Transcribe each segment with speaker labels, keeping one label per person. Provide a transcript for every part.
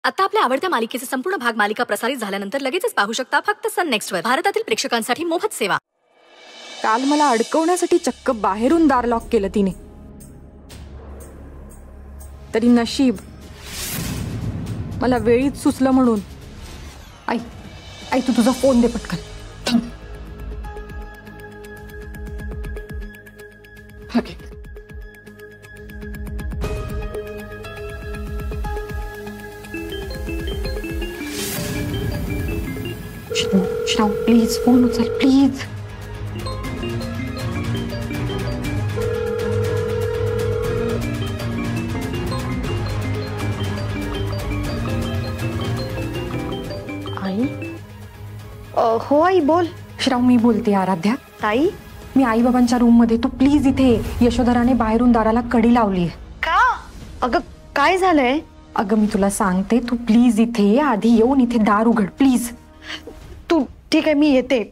Speaker 1: आता आपल्या आवडत्या मालिकेचे संपूर्ण भाग मालिका प्रसारित झाल्यानंतर लगेचच पाहू शकता फक्त सन नेक्स्टवर. भारतातील प्रेक्षकांसाठी मोफत सेवा.
Speaker 2: काल मला अडकवण्यासाठी चक्क बाहेरून दार लॉक केलं तिने. तरी नशीब मला वेळीच सुचलं म्हणून. आई आई तू तुझा फोन दे पटकन. श्राव प्लीज फोन उचल प्लीज. आई
Speaker 3: हो आई बोल.
Speaker 2: श्राव मी बोलते आराध्या.
Speaker 3: ताई
Speaker 2: मी आई बाबांच्या रूम मध्ये, तू प्लीज इथे ये. यशोधराने बाहेरून दाराला कडी लावली.
Speaker 3: का? अगं काय झालंय?
Speaker 2: अगं मी तुला सांगते, तू प्लीज इथे ये. आधी येऊन इथे दार उघड प्लीज.
Speaker 3: तू ठीक आहे मी येते.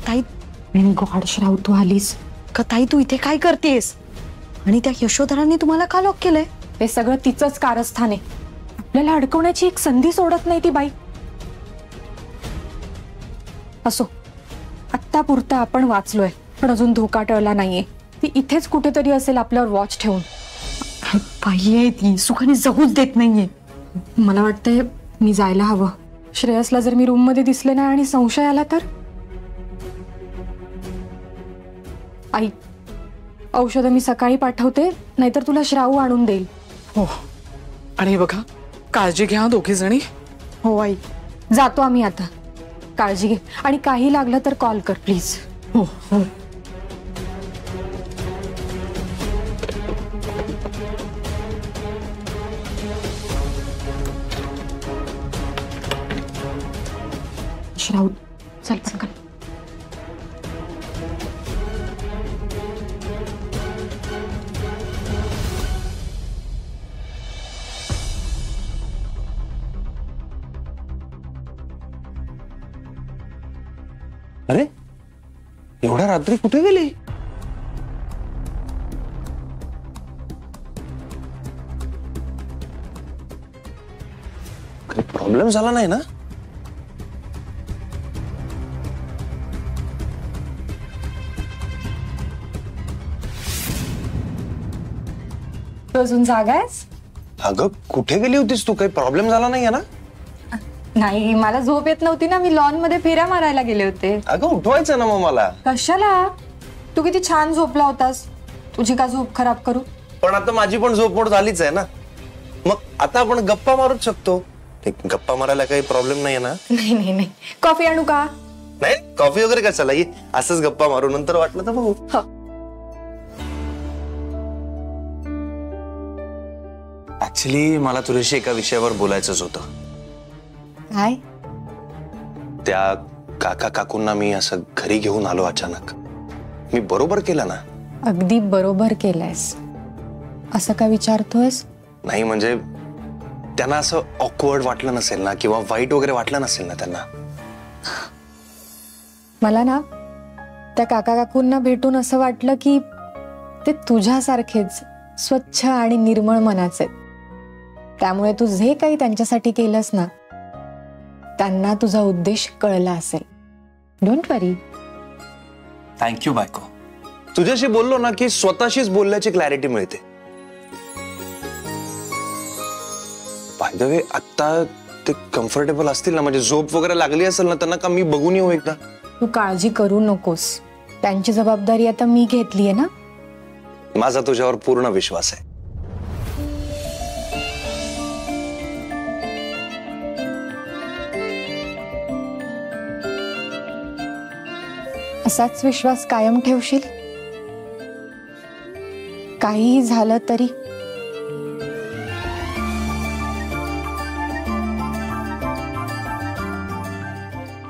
Speaker 3: ताई
Speaker 2: गॉड श्राव तू आलीस
Speaker 3: का? ताई तू इथे काय करतेस? आणि त्या यशोधरांनी तुम्हाला का लॉक केलंय?
Speaker 2: हे सगळं तिचंच कारस्थान आहे. आपल्याला अडकवण्याची एक संधी सोडत नाही ती बाई. असो, आत्ता पुरता आपण वाचलोय, पण अजून धोका टळला नाहीये. ती इथेच कुठेतरी असेल आपल्यावर वॉच ठेवून.
Speaker 3: बाई आहे ती, सुखाने जाऊच देत नाहीये.
Speaker 2: मला वाटतंय मी जायला हवं. श्रेयसला जर मी रूम मध्ये दिसले नाही आणि संशय आला तर. आई औषधं मी सकाळी पाठवते, नाहीतर तुला श्राऊ आणून देईल.
Speaker 4: हो, आणि बघा काळजी घ्या दोघी जणी.
Speaker 2: हो आई, जातो आम्ही आता. काळजी घे आणि काही लागलं तर कॉल कर प्लीज.
Speaker 4: हो हो.
Speaker 2: श्राऊ चल पटकन.
Speaker 5: अरे एवढ्या रात्री कुठे गेली? काही प्रॉब्लेम झाला नाही ना?
Speaker 2: तू अजून जागा आहेस?
Speaker 5: अगं कुठे गेली होतीस तू? काही प्रॉब्लेम झाला नाहीये ना?
Speaker 2: नाही, मला झोप येत नव्हती ना. मी लॉन मध्ये फेऱ्या मारायला गेले होते.
Speaker 5: अगं उठवायचं ना मग मला.
Speaker 2: कशाला? तू किती छान झोपला होतास. तुझी का झोप खराब करू?
Speaker 5: पण आता माझी पण झोपमोड झालीच आहे ना. मग आता आपण गप्पा मारूच शकतो. गप्पा मारायला काही प्रॉब्लेम नाही ना?
Speaker 2: नाही नाही नाही. कॉफी आणू का?
Speaker 5: नाही, कॉफी वगैरे कशाला. ये असंच गप्पा मारू, नंतर वाटलं तर बघू. ऍक्च्युली मला तुझ्याशी एका विषयावर बोलायचंच होतं.
Speaker 2: काय?
Speaker 5: त्या काका काकूंना मी असं घरी घेऊन आलो अचानक. मी बरोबर केलं ना?
Speaker 2: अगदी बरोबर केलंयस. असं का विचारतोयस?
Speaker 5: नाही म्हणजे त्यांना असं ऑकवर्ड वाटलं नसेल ना, किंवा वाईट वगैरे वाटलं नसेल ना त्यांना?
Speaker 2: मला ना त्या काका काकूंना भेटून असं वाटलं की ते तुझ्यासारखेच स्वच्छ आणि निर्मळ मनाचे. त्यामुळे तू जे काही त्यांच्यासाठी केलंस ना, त्यांना तुझा उद्देश कळला असेल. Don't worry.
Speaker 5: थँक्यू बायको. तुझ्याशी बोललो ना की स्वतःशीच बोलण्याची क्लॅरिटी मिळते. बाय द वे, आता ते कम्फर्टेबल असतील ना? म्हणजे झोप वगैरे लागली असेल ना त्यांना, का मी बघून येऊ एकदा?
Speaker 2: तू काळजी करू नकोस. त्यांची जबाबदारी आता मी घेतलीये ना.
Speaker 5: माझा तुझ्यावर पूर्ण विश्वास आहे.
Speaker 2: असाच विश्वास कायम ठेवशील? काहीही झालं तरी?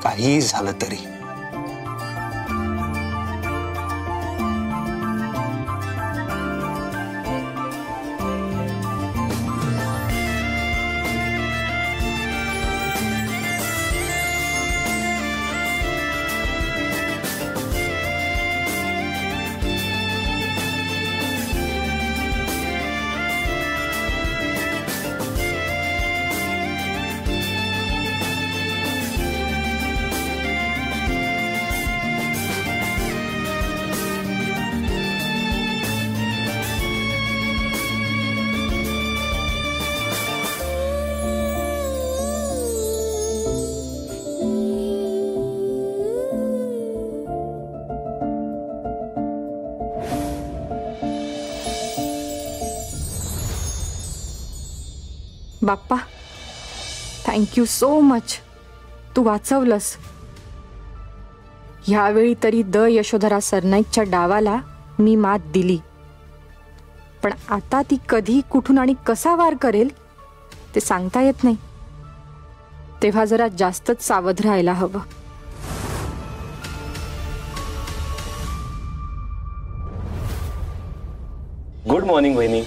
Speaker 5: काहीही झालं तरी.
Speaker 2: बाप्पा, थँक्यू सो मच. तू वाचवलंस. ह्यावेळी तरी यशोधरा सरनाईकच्या डावाला मी मात दिली. पण आता ती कधी, कुठून आणि कसा वार करेल ते सांगता येत नाही. तेव्हा जरा जास्तच सावध राहायला हवं.
Speaker 5: गुड मॉर्निंग वहिनी.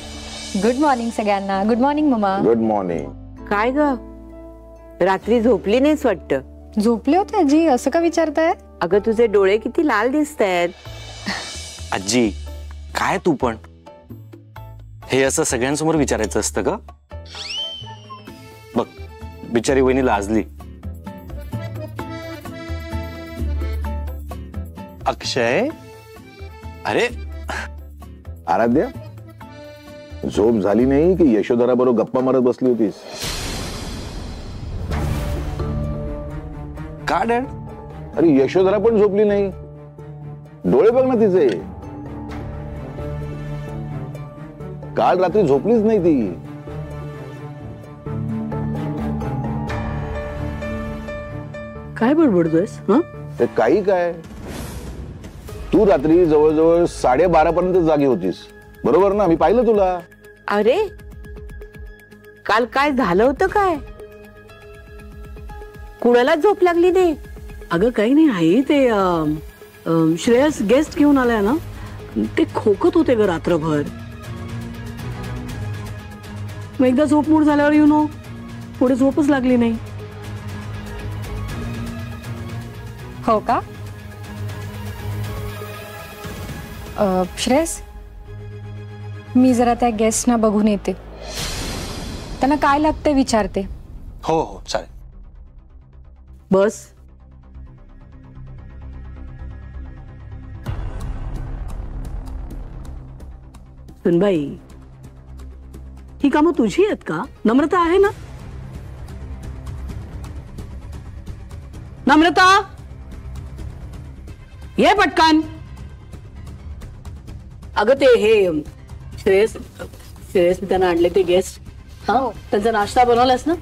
Speaker 2: गुड मॉर्निंग सगळ्यांना. गुड मॉर्निंग मम्मा.
Speaker 5: Good morning.
Speaker 6: काय ग, रात्री झोपली नाहीस वाटतं.
Speaker 2: झोपले होते आजी, असं का विचारताय?
Speaker 6: अगं तुझे डोळे किती लाल दिसतायत.
Speaker 5: आजी काय तू पण, हे असं सगळ्यांसमोर विचारायचं असतं का? बघ बिचारी वहिनी लाजली. अक्षय, अरे
Speaker 7: आराध्या, झोप झाली नाही की यशोधरा बरोबर गप्पा मारत बसली होतीस?
Speaker 5: का डॅड?
Speaker 7: अरे यशोधरा पण झोपली नाही. डोळे बघ ना तिचे. काल रात्री झोपलीच नाही ती.
Speaker 6: काय बडबडतोयस?
Speaker 7: ते काही काय, तू रात्री जवळजवळ 12:30 पर्यंत जागी होतीस, बरोबर ना? मी पाहिलं तुला.
Speaker 6: अरे काल काय झालं होतं? काय कुणाला झोप लागली नाही?
Speaker 8: अगं काही नाही आई, ते श्रेयस गेस्ट घेऊन आलाय ना, ते खोकत होते ग रात्रभर. मग एकदा झोप मूड झाल्यावर पुढे झोपच लागली नाही.
Speaker 2: हो का? श्रेयस, मी जरा त्या गेस्टना बघून येते. त्यांना काय लागतंय विचारते.
Speaker 5: हो हो चालेल.
Speaker 8: बस. सुनबाई, ही कामं तुझी आहेत का? नम्रता आहे ना? नम्रता, ये पटकन. अगं ते हे श्रेयस त्यांना आणले ते गेस्ट. हा, त्यांचा नाश्ता बनवलास ना?